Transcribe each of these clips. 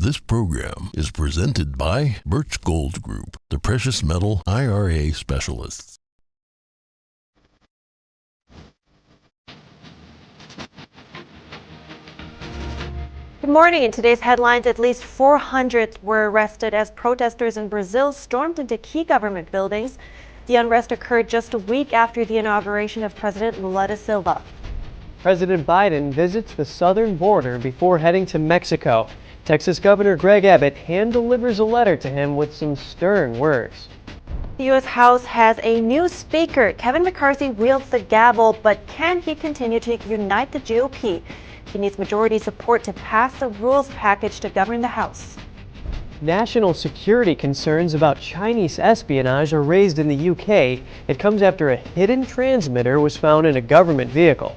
This program is presented by Birch Gold Group, the precious metal IRA specialists. Good morning. In today's headlines, at least 400 were arrested as protesters in Brazil stormed into key government buildings. The unrest occurred just a week after the inauguration of President Lula da Silva. President Biden visits the southern border before heading to Mexico. Texas Governor Greg Abbott hand-delivers a letter to him with some stirring words. The U.S. House has a new speaker. Kevin McCarthy wields the gavel, but can he continue to unite the GOP? He needs majority support to pass the rules package to govern the House. National security concerns about Chinese espionage are raised in the UK. It comes after a hidden transmitter was found in a government vehicle.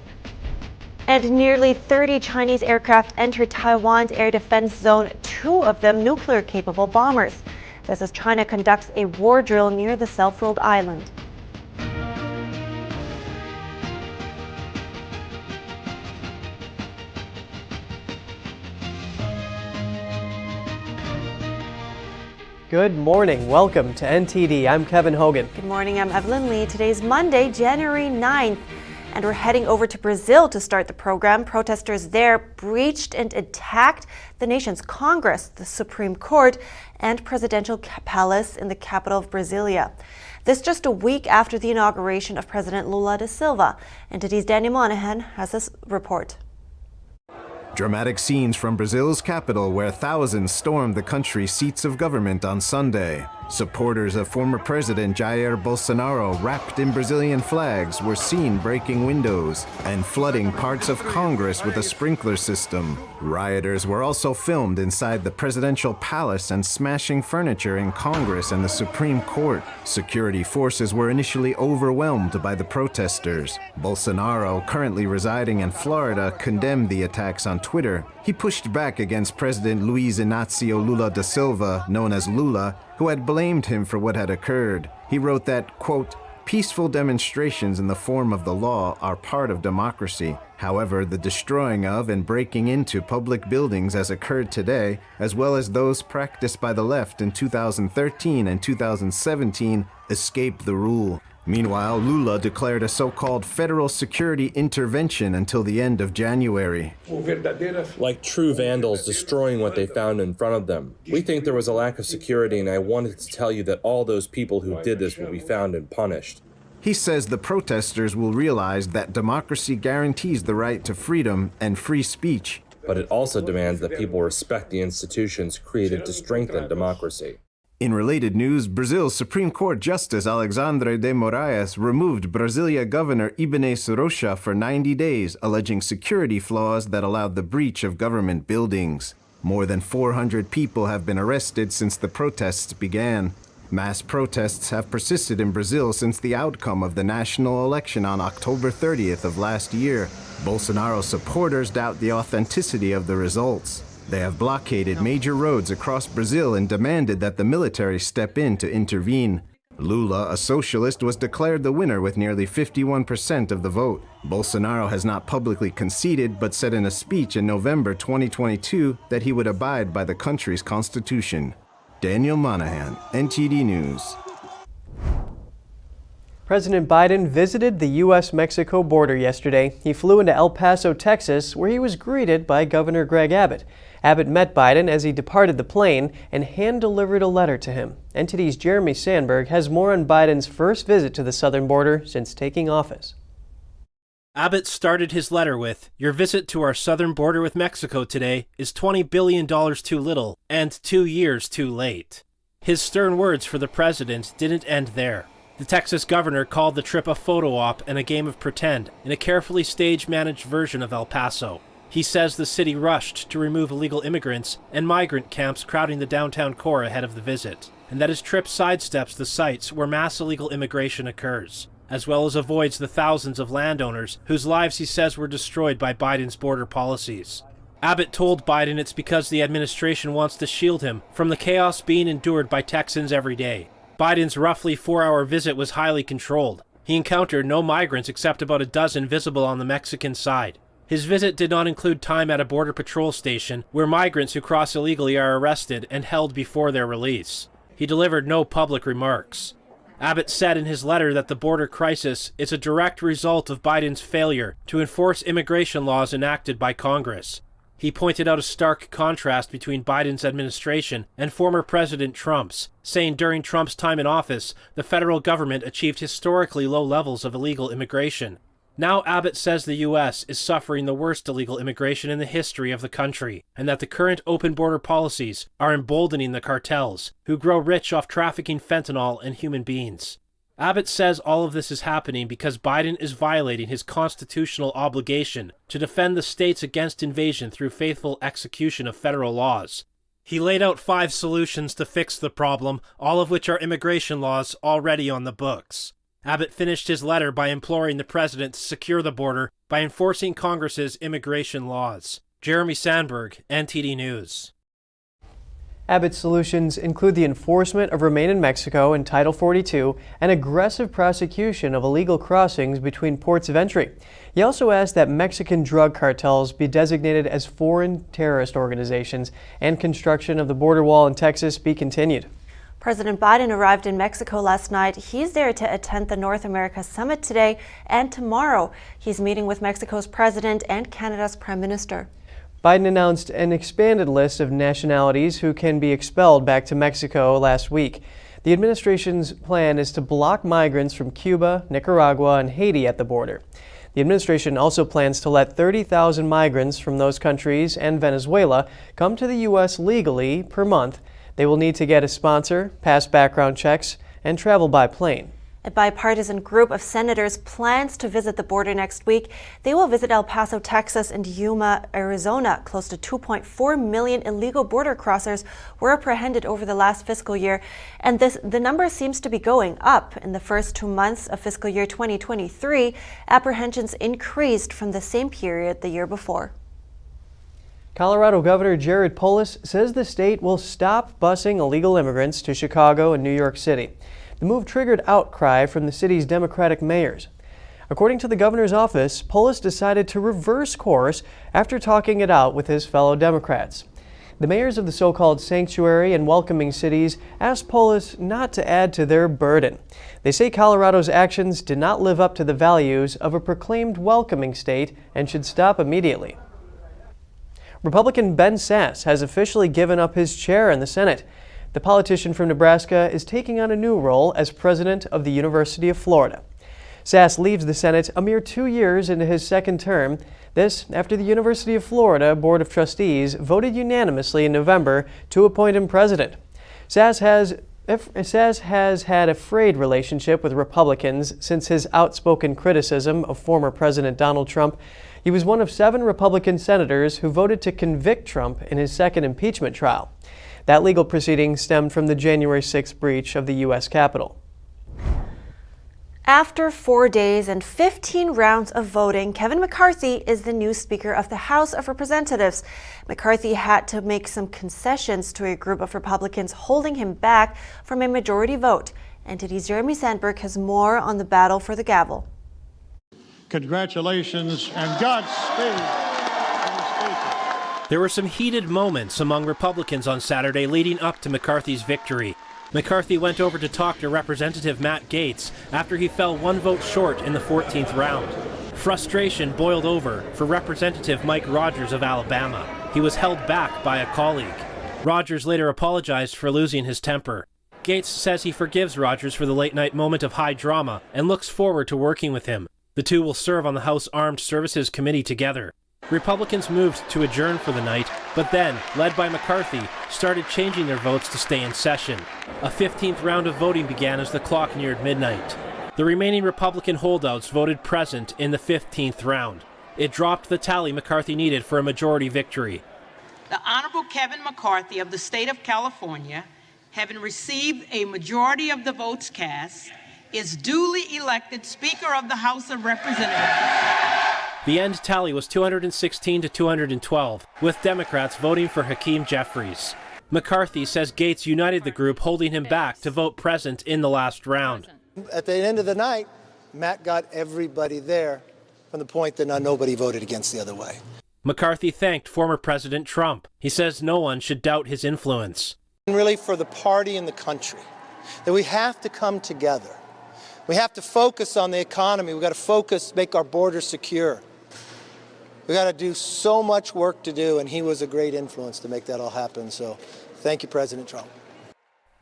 And nearly 30 Chinese aircraft entered Taiwan's air defense zone, 2 of them nuclear-capable bombers. This as China conducts a war drill near the self-ruled island. Good morning. Welcome to NTD. I'm Kevin Hogan. Good morning. I'm Evelyn Lee. Today's Monday, January 9th. And we're heading over to Brazil to start the program. Protesters there breached and attacked the nation's Congress, the Supreme Court, and presidential palace in the capital of Brasilia. This just a week after the inauguration of President Lula da Silva. NTD's Daniel Monahan has this report. Dramatic scenes from Brazil's capital where thousands stormed the country's seats of government on Sunday. Supporters of former President Jair Bolsonaro, wrapped in Brazilian flags, were seen breaking windows and flooding parts of Congress with a sprinkler system. Rioters were also filmed inside the presidential palace and smashing furniture in Congress and the Supreme Court. Security forces were initially overwhelmed by the protesters. Bolsonaro, currently residing in Florida, condemned the attacks on Twitter. He pushed back against President Luiz Inácio Lula da Silva, known as Lula, who had blamed him for what had occurred. He wrote that, quote, "Peaceful demonstrations in the form of the law are part of democracy. However, the destroying of and breaking into public buildings as occurred today, as well as those practiced by the left in 2013 and 2017, escape the rule." Meanwhile, Lula declared a so-called federal security intervention until the end of January. Like true vandals destroying what they found in front of them. We think there was a lack of security, and I wanted to tell you that all those people who did this will be found and punished. He says the protesters will realize that democracy guarantees the right to freedom and free speech. But it also demands that people respect the institutions created to strengthen democracy. In related news, Brazil's Supreme Court Justice Alexandre de Moraes removed Brasilia Governor Ibanez Rocha for 90 days, alleging security flaws that allowed the breach of government buildings. More than 400 people have been arrested since the protests began. Mass protests have persisted in Brazil since the outcome of the national election on October 30th of last year. Bolsonaro supporters doubt the authenticity of the results. They have blockaded major roads across Brazil and demanded that the military step in to intervene. Lula, a socialist, was declared the winner with nearly 51% of the vote. Bolsonaro has not publicly conceded, but said in a speech in November 2022 that he would abide by the country's constitution. Daniel Monahan, NTD News. President Biden visited the U.S.-Mexico border yesterday. He flew into El Paso, Texas, where he was greeted by Governor Greg Abbott. Abbott met Biden as he departed the plane and hand-delivered a letter to him. NTD's Jeremy Sandberg has more on Biden's first visit to the southern border since taking office. Abbott started his letter with, "Your visit to our southern border with Mexico today is $20 billion too little and 2 years too late." His stern words for the president didn't end there. The Texas governor called the trip a photo op and a game of pretend in a carefully stage-managed version of El Paso. He says the city rushed to remove illegal immigrants and migrant camps crowding the downtown core ahead of the visit, and that his trip sidesteps the sites where mass illegal immigration occurs, as well as avoids the thousands of landowners whose lives he says were destroyed by Biden's border policies. Abbott told Biden it's because the administration wants to shield him from the chaos being endured by Texans every day. Biden's roughly 4-hour visit was highly controlled. He encountered no migrants except about a dozen visible on the Mexican side. His visit did not include time at a border patrol station where migrants who cross illegally are arrested and held before their release. He delivered no public remarks. Abbott said in his letter that the border crisis is a direct result of Biden's failure to enforce immigration laws enacted by Congress. He pointed out a stark contrast between Biden's administration and former President Trump's, saying during Trump's time in office, the federal government achieved historically low levels of illegal immigration. Now Abbott says the U.S. is suffering the worst illegal immigration in the history of the country, and that the current open border policies are emboldening the cartels, who grow rich off trafficking fentanyl and human beings. Abbott says all of this is happening because Biden is violating his constitutional obligation to defend the states against invasion through faithful execution of federal laws. He laid out 5 solutions to fix the problem, all of which are immigration laws already on the books. Abbott finished his letter by imploring the president to secure the border by enforcing Congress's immigration laws. Jeremy Sandberg, NTD News. Abbott's solutions include the enforcement of Remain in Mexico and Title 42 and aggressive prosecution of illegal crossings between ports of entry. He also asked that Mexican drug cartels be designated as foreign terrorist organizations and construction of the border wall in Texas be continued. President Biden arrived in Mexico last night. He's there to attend the North America Summit today and tomorrow. He's meeting with Mexico's president and Canada's prime minister. Biden announced an expanded list of nationalities who can be expelled back to Mexico last week. The administration's plan is to block migrants from Cuba, Nicaragua, and Haiti at the border. The administration also plans to let 30,000 migrants from those countries and Venezuela come to the U.S. legally per month. They will need to get a sponsor, pass background checks, and travel by plane. A bipartisan group of senators plans to visit the border next week. They will visit El Paso, Texas, and Yuma, Arizona. Close to 2.4 million illegal border crossers were apprehended over the last fiscal year, and the number seems to be going up. In the first 2 months of fiscal year 2023, apprehensions increased from the same period the year before. Colorado Governor Jared Polis says the state will stop busing illegal immigrants to Chicago and New York City. The move triggered outcry from the city's Democratic mayors. According to the governor's office, Polis decided to reverse course after talking it out with his fellow Democrats. The mayors of the so-called sanctuary and welcoming cities asked Polis not to add to their burden. They say Colorado's actions did not live up to the values of a proclaimed welcoming state and should stop immediately. Republican Ben Sasse has officially given up his chair in the Senate. The politician from Nebraska is taking on a new role as president of the University of Florida. Sasse leaves the Senate a mere 2 years into his second term. This after the University of Florida Board of Trustees voted unanimously in November to appoint him president. Sasse has had a frayed relationship with Republicans since his outspoken criticism of former President Donald Trump. He was one of 7 Republican senators who voted to convict Trump in his second impeachment trial. That legal proceeding stemmed from the January 6th breach of the U.S. Capitol. After 4 days and 15 rounds of voting, Kevin McCarthy is the new Speaker of the House of Representatives. McCarthy had to make some concessions to a group of Republicans holding him back from a majority vote. NTD's Jeremy Sandberg has more on the battle for the gavel. Congratulations and Godspeed. There were some heated moments among Republicans on Saturday leading up to McCarthy's victory. McCarthy went over to talk to Representative Matt Gaetz after he fell 1 vote short in the 14th round. Frustration boiled over for Representative Mike Rogers of Alabama. He was held back by a colleague. Rogers later apologized for losing his temper. Gaetz says he forgives Rogers for the late-night moment of high drama and looks forward to working with him. The two will serve on the House Armed Services Committee together. Republicans moved to adjourn for the night, but then, led by McCarthy, started changing their votes to stay in session. A 15th round of voting began as the clock neared midnight. The remaining Republican holdouts voted present in the 15th round. It dropped the tally McCarthy needed for a majority victory. The Honorable Kevin McCarthy of the state of California, having received a majority of the votes cast, is duly elected Speaker of the House of Representatives. The end tally was 216 to 212, with Democrats voting for Hakeem Jeffries. McCarthy says Gaetz united the group, holding him back to vote present in the last round. At the end of the night, Matt got everybody there from the point that nobody voted against the other way. McCarthy thanked former President Trump. He says no one should doubt his influence. And really for the party and the country, that we have to come together. We have to focus on the economy. We've got to focus, make our borders secure. We've got to do so much work to do, and he was a great influence to make that all happen. So thank you, President Trump.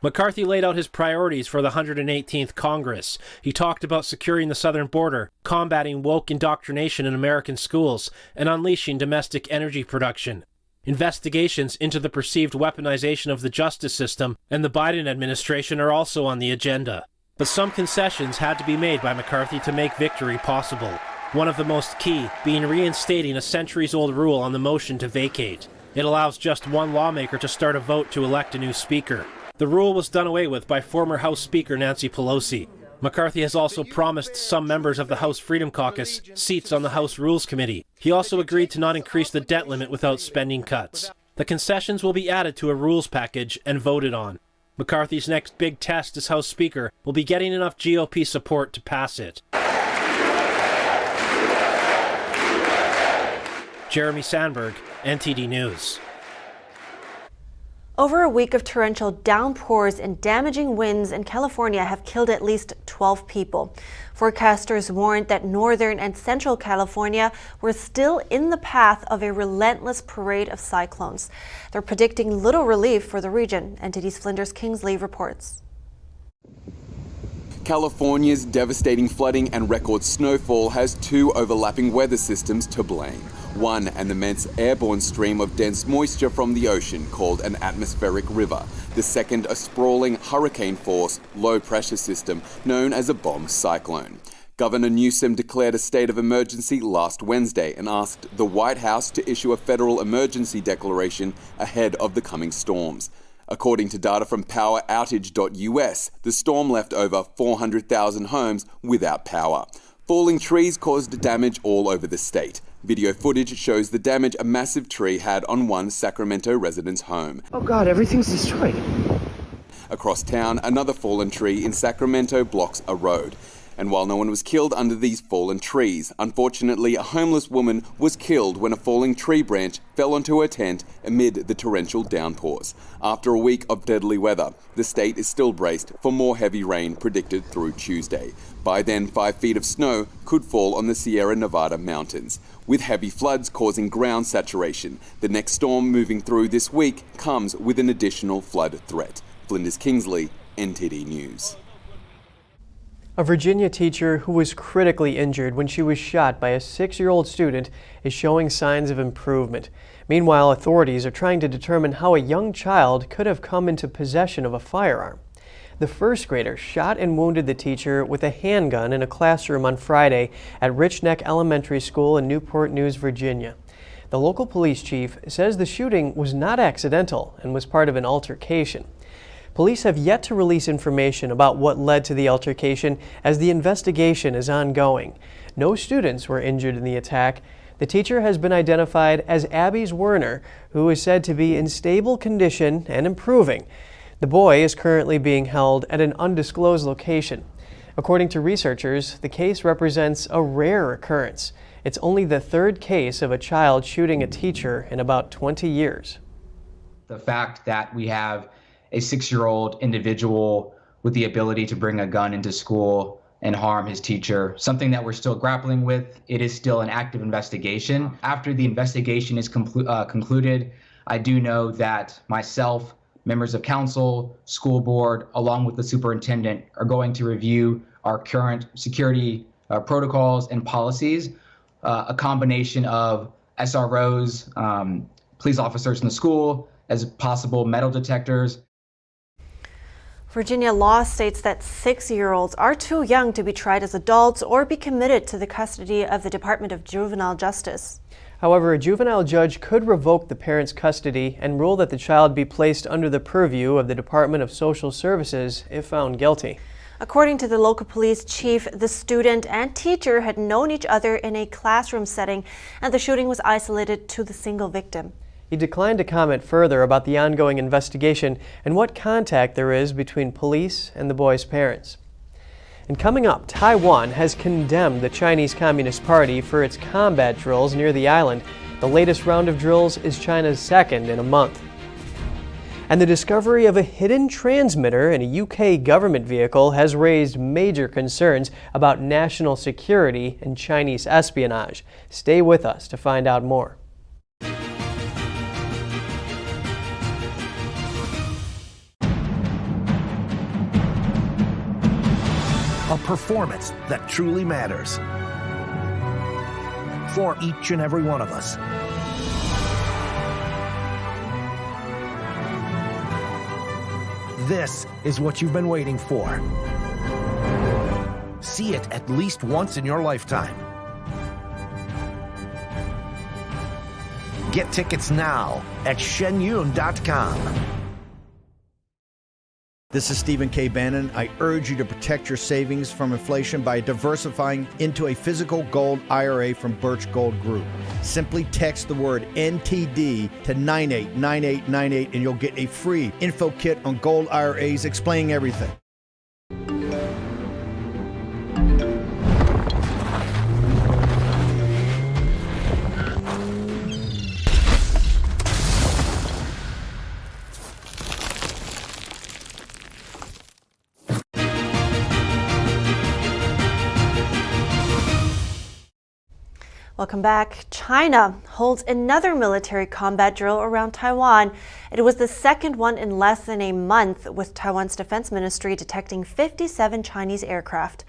McCarthy laid out his priorities for the 118th Congress. He talked about securing the southern border, combating woke indoctrination in American schools, and unleashing domestic energy production. Investigations into the perceived weaponization of the justice system and the Biden administration are also on the agenda. But some concessions had to be made by McCarthy to make victory possible. One of the most key being reinstating a centuries-old rule on the motion to vacate. It allows just one lawmaker to start a vote to elect a new speaker. The rule was done away with by former House Speaker Nancy Pelosi. McCarthy has also promised some members of the House Freedom Caucus seats on the House Rules Committee. He also agreed to not increase the debt limit without spending cuts. The concessions will be added to a rules package and voted on. McCarthy's next big test as House Speaker will be getting enough GOP support to pass it. Jeremy Sandberg, NTD News. Over a week of torrential downpours and damaging winds in California have killed at least 12 people. Forecasters warned that northern and central California were still in the path of a relentless parade of cyclones. They're predicting little relief for the region. NTD's Flinders Kingsley reports. California's devastating flooding and record snowfall has two overlapping weather systems to blame. One, an immense airborne stream of dense moisture from the ocean called an atmospheric river. The second, a sprawling hurricane-force low-pressure system known as a bomb cyclone. Governor Newsom declared a state of emergency last Wednesday and asked the White House to issue a federal emergency declaration ahead of the coming storms. According to data from poweroutage.us, the storm left over 400,000 homes without power. Falling trees caused damage all over the state. Video footage shows the damage a massive tree had on one Sacramento resident's home. Oh God, everything's destroyed. Across town, another fallen tree in Sacramento blocks a road. And while no one was killed under these fallen trees, unfortunately a homeless woman was killed when a falling tree branch fell onto her tent amid the torrential downpours. After a week of deadly weather, the state is still braced for more heavy rain predicted through Tuesday. By then, 5 feet of snow could fall on the Sierra Nevada mountains, with heavy floods causing ground saturation. The next storm moving through this week comes with an additional flood threat. Flinders Kingsley, NTD News. A Virginia teacher who was critically injured when she was shot by a 6-year-old student is showing signs of improvement. Meanwhile, authorities are trying to determine how a young child could have come into possession of a firearm. The first grader shot and wounded the teacher with a handgun in a classroom on Friday at Rich Neck Elementary School in Newport News, Virginia. The local police chief says the shooting was not accidental and was part of an altercation. Police have yet to release information about what led to the altercation as the investigation is ongoing. No students were injured in the attack. The teacher has been identified as Abby Werner, who is said to be in stable condition and improving. The boy is currently being held at an undisclosed location. According to researchers, the case represents a rare occurrence. It's only the third case of a child shooting a teacher in about 20 years. The fact that we have a 6-year-old individual with the ability to bring a gun into school and harm his teacher, something that we're still grappling with. It is still an active investigation. After the investigation is concluded, I do know that myself, members of council, school board, along with the superintendent, are going to review our current security protocols and policies, a combination of SROs, police officers in the school, as possible metal detectors. Virginia law states that 6-year-olds are too young to be tried as adults or be committed to the custody of the Department of Juvenile Justice. However, a juvenile judge could revoke the parent's custody and rule that the child be placed under the purview of the Department of Social Services if found guilty. According to the local police chief, the student and teacher had known each other in a classroom setting, and the shooting was isolated to the single victim. He declined to comment further about the ongoing investigation and what contact there is between police and the boy's parents. And coming up, Taiwan has condemned the Chinese Communist Party for its combat drills near the island. The latest round of drills is China's second in a month. And the discovery of a hidden transmitter in a UK government vehicle has raised major concerns about national security and Chinese espionage. Stay with us to find out more. A performance that truly matters for each and every one of us. This is what you've been waiting for. See it at least once in your lifetime. Get tickets now at shenyun.com. This is Stephen K. Bannon. I urge you to protect your savings from inflation by diversifying into a physical gold IRA from Birch Gold Group. Simply text the word NTD to 989898 and you'll get a free info kit on gold IRAs explaining everything. Welcome back. China holds another military combat drill around Taiwan. It was the second one in less than a month, with Taiwan's defense ministry detecting 57 Chinese aircraft.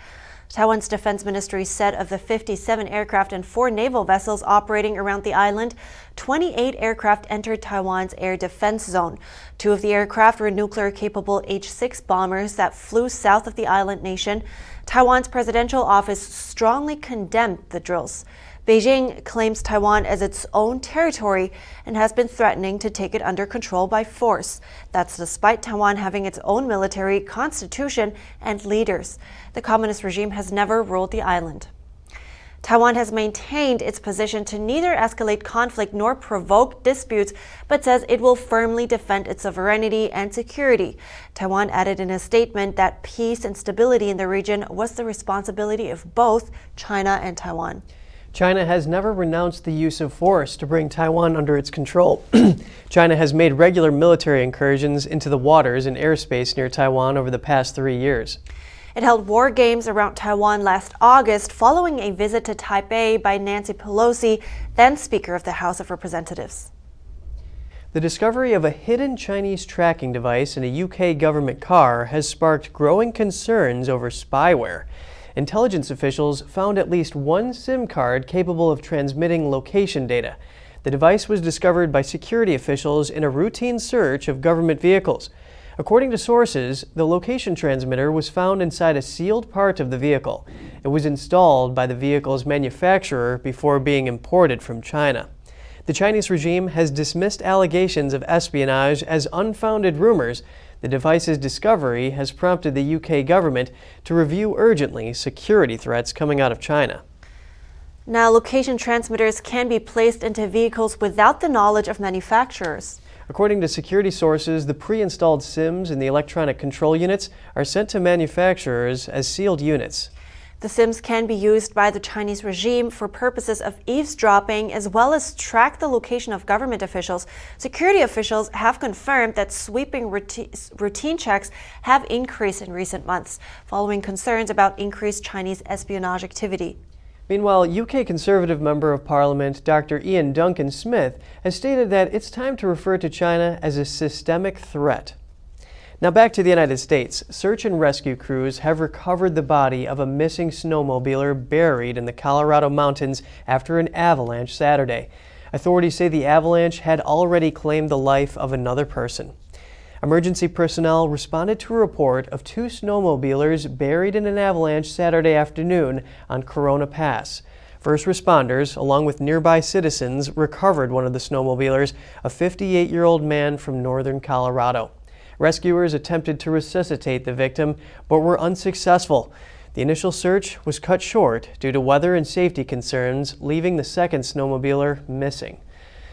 Taiwan's defense ministry said of the 57 aircraft and 4 naval vessels operating around the island, 28 aircraft entered Taiwan's air defense zone. 2 of the aircraft were nuclear-capable H-6 bombers that flew south of the island nation. Taiwan's presidential office strongly condemned the drills. Beijing claims Taiwan as its own territory and has been threatening to take it under control by force. That's despite Taiwan having its own military, constitution, and leaders. The communist regime has never ruled the island. Taiwan has maintained its position to neither escalate conflict nor provoke disputes, but says it will firmly defend its sovereignty and security. Taiwan added in a statement that peace and stability in the region was the responsibility of both China and Taiwan. China has never renounced the use of force to bring Taiwan under its control. China has made regular military incursions into the waters and airspace near Taiwan over the past 3 years. It held war games around Taiwan last August following a visit to Taipei by Nancy Pelosi, then Speaker of the House of Representatives. The discovery of a hidden Chinese tracking device in a UK government car has sparked growing concerns over spyware. Intelligence officials found at least one SIM card capable of transmitting location data. The device was discovered by security officials in a routine search of government vehicles. According to sources, the location transmitter was found inside a sealed part of the vehicle. It was installed by the vehicle's manufacturer before being imported from China. The Chinese regime has dismissed allegations of espionage as unfounded rumors. The device's discovery has prompted the UK government to review urgently security threats coming out of China. Now, location transmitters can be placed into vehicles without the knowledge of manufacturers. According to security sources, the pre-installed SIMs in the electronic control units are sent to manufacturers as sealed units. The SIMs can be used by the Chinese regime for purposes of eavesdropping as well as track the location of government officials. Security officials have confirmed that sweeping routine checks have increased in recent months, following concerns about increased Chinese espionage activity. Meanwhile, UK Conservative Member of Parliament Dr. Ian Duncan Smith has stated that it's time to refer to China as a systemic threat. Now back to the United States. Search and rescue crews have recovered the body of a missing snowmobiler buried in the Colorado mountains after an avalanche Saturday. Authorities say the avalanche had already claimed the life of another person. Emergency personnel responded to a report of 2 snowmobilers buried in an avalanche Saturday afternoon on Corona Pass. First responders, along with nearby citizens, recovered one of the snowmobilers, a 58-year-old man from northern Colorado. Rescuers attempted to resuscitate the victim, but were unsuccessful. The initial search was cut short due to weather and safety concerns, leaving the second snowmobiler missing.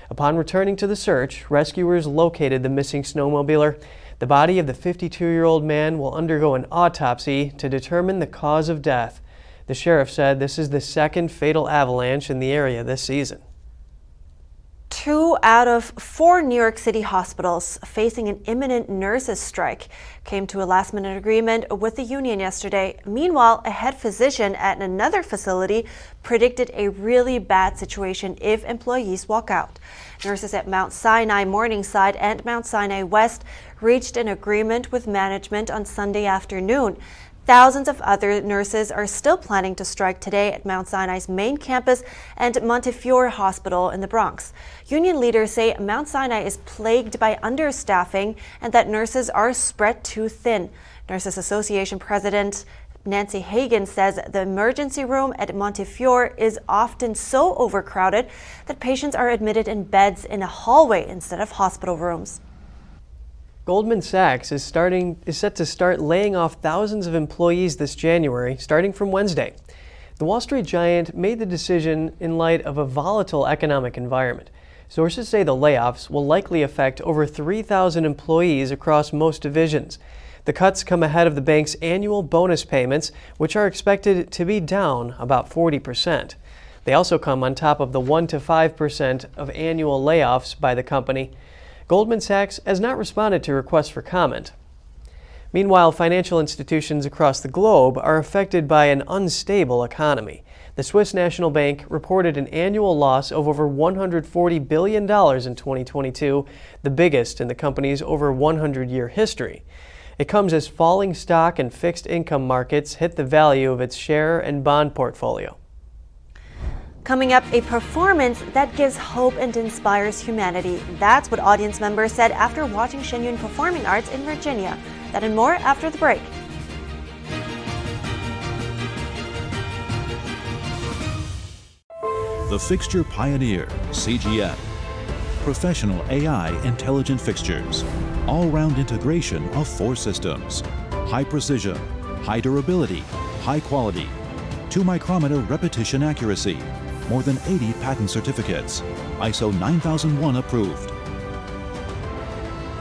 Upon returning to the search, rescuers located the missing snowmobiler. The body of the 52-year-old man will undergo an autopsy to determine the cause of death. The sheriff said this is the second fatal avalanche in the area this season. 2 out of 4 New York City hospitals facing an imminent nurses' strike came to a last-minute agreement with the union yesterday. Meanwhile, a head physician at another facility predicted a really bad situation if employees walk out. Nurses at Mount Sinai Morningside and Mount Sinai West reached an agreement with management on Sunday afternoon. Thousands of other nurses are still planning to strike today at Mount Sinai's main campus and Montefiore Hospital in the Bronx. Union leaders say Mount Sinai is plagued by understaffing and that nurses are spread too thin. Nurses Association President Nancy Hagan says the emergency room at Montefiore is often so overcrowded that patients are admitted in beds in a hallway instead of hospital rooms. Goldman Sachs is set to start laying off thousands of employees this January, starting from Wednesday. The Wall Street giant made the decision in light of a volatile economic environment. Sources say the layoffs will likely affect over 3,000 employees across most divisions. The cuts come ahead of the bank's annual bonus payments, which are expected to be down about 40%. They also come on top of the 1 to 5% of annual layoffs by the company. Goldman Sachs has not responded to requests for comment. Meanwhile, financial institutions across the globe are affected by an unstable economy. The Swiss National Bank reported an annual loss of over $140 billion in 2022, the biggest in the company's over 100-year history. It comes as falling stock and fixed income markets hit the value of its share and bond portfolio. Coming up, a performance that gives hope and inspires humanity. That's what audience members said after watching Shen Yun Performing Arts in Virginia. That and more after the break. The Fixture Pioneer, CGM. Professional AI intelligent fixtures. All-round integration of 4 systems. High precision, high durability, high quality. 2-micrometer repetition accuracy. More than 80 patent certificates. ISO 9001 approved.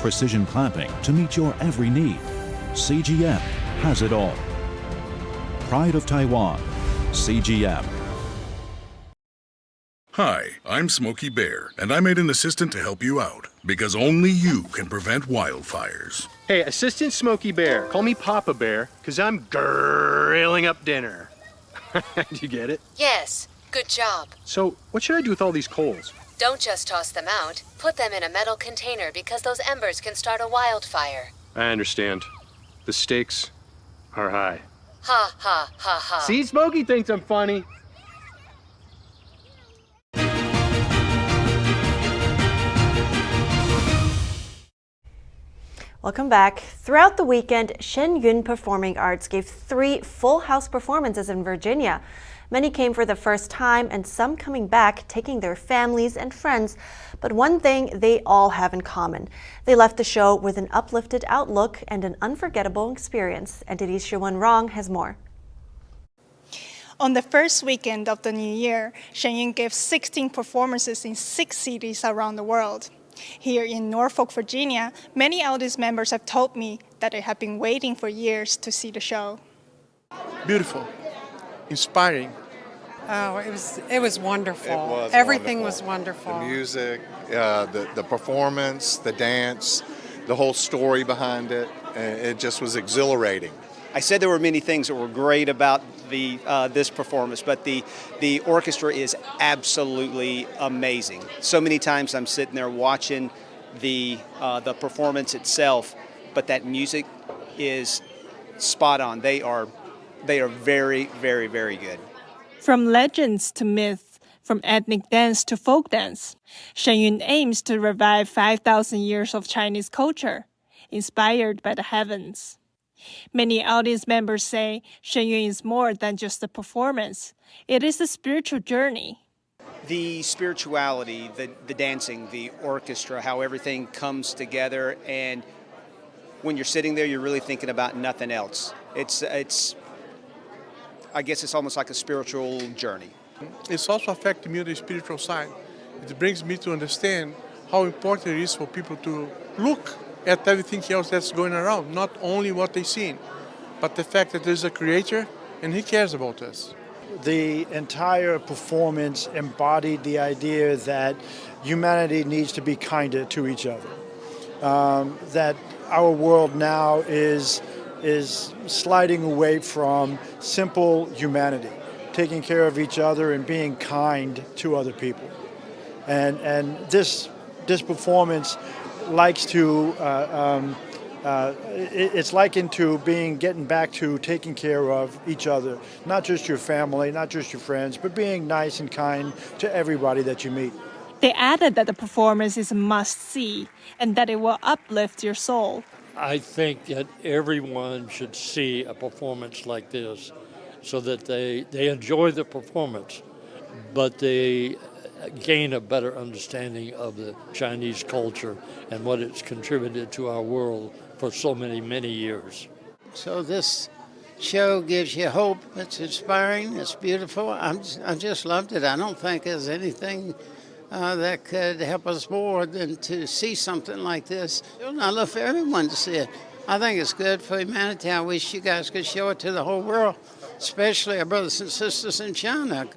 Precision clamping to meet your every need. CGM has it all. Pride of Taiwan. CGM. Hi, I'm Smokey Bear, and I made an assistant to help you out, because only you can prevent wildfires. Hey, Assistant Smokey Bear, call me Papa Bear, because I'm grilling up dinner. Do you get it? Yes, good job. So, what should I do with all these coals? Don't just toss them out. Put them in a metal container because those embers can start a wildfire. I understand. The stakes are high. Ha, ha, ha, ha. See, Smokey thinks I'm funny. Welcome back. Throughout the weekend, Shen Yun Performing Arts gave 3 full house performances in Virginia. Many came for the first time and some coming back, taking their families and friends. But one thing they all have in common. They left the show with an uplifted outlook and an unforgettable experience. NTD's Siobhan Rong has more. On the first weekend of the new year, Shen Yun gave 16 performances in 6 cities around the world. Here in Norfolk, Virginia, many audience members have told me that they have been waiting for years to see the show. Beautiful, inspiring. Oh, it was wonderful. It was Everything wonderful. was wonderful. The music, the performance, the dance, the whole story behind it. It just was exhilarating. I said there were many things that were great about this performance, but the orchestra is absolutely amazing. So many times I'm sitting there watching the performance itself, but that music is spot on. They are very, very, very good. From legends to myth, from ethnic dance to folk dance, Shen Yun aims to revive 5,000 years of Chinese culture, inspired by the heavens. Many audience members say Shen Yun is more than just a performance. It is a spiritual journey. The spirituality, the dancing, the orchestra, how everything comes together, and when you're sitting there, you're really thinking about nothing else. I guess it's almost like a spiritual journey. It's also affecting me on the spiritual side. It brings me to understand how important it is for people to look at everything else that's going around, not only what they've seen, but the fact that there's a creator and he cares about us. The entire performance embodied the idea that humanity needs to be kinder to each other. That our world now is sliding away from simple humanity, taking care of each other and being kind to other people. And this performance likes to it's likened to getting back to taking care of each other, not just your family, not just your friends, but being nice and kind to everybody that you meet. They added that the performance is a must-see and that it will uplift your soul. I think that everyone should see a performance like this so that they enjoy the performance, but they gain a better understanding of the Chinese culture and what it's contributed to our world for so many, many years. So this show gives you hope. It's inspiring. It's beautiful. I just loved it. I don't think there's anything that could help us more than to see something like this. I love for everyone to see it. I think it's good for humanity. I wish you guys could show it to the whole world, especially our brothers and sisters in China.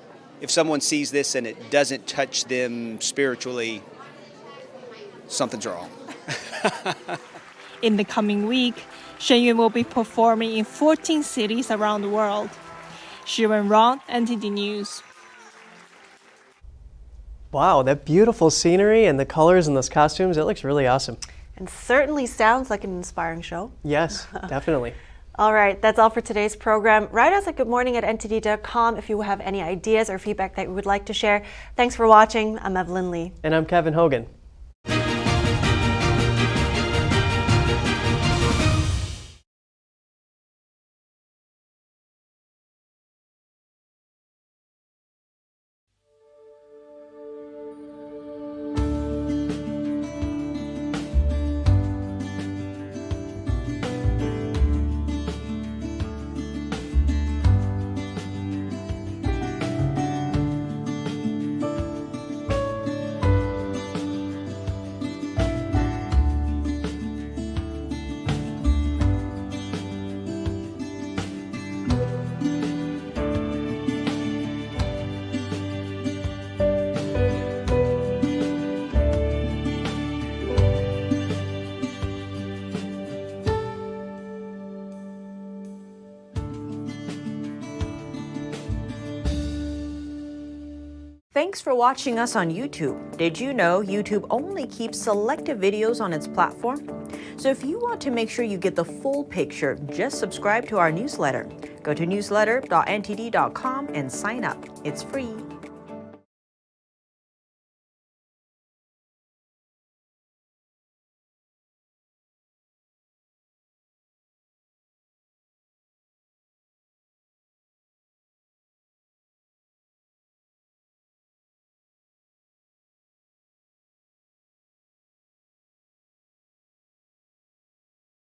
If someone sees this and it doesn't touch them spiritually, something's wrong. In the coming week, Shen Yun will be performing in 14 cities around the world. Shiren Rong, NTD News. Wow, that beautiful scenery and the colors in those costumes, it looks really awesome. And certainly sounds like an inspiring show. Yes, definitely. All right, that's all for today's program. Write us at goodmorning@ntd.com if you have any ideas or feedback that you would like to share. Thanks for watching. I'm Evelyn Lee. And I'm Kevin Hogan. Thanks for watching us on YouTube. Did you know YouTube only keeps selected videos on its platform? So if you want to make sure you get the full picture, just subscribe to our newsletter. Go to newsletter.ntd.com and sign up. It's free.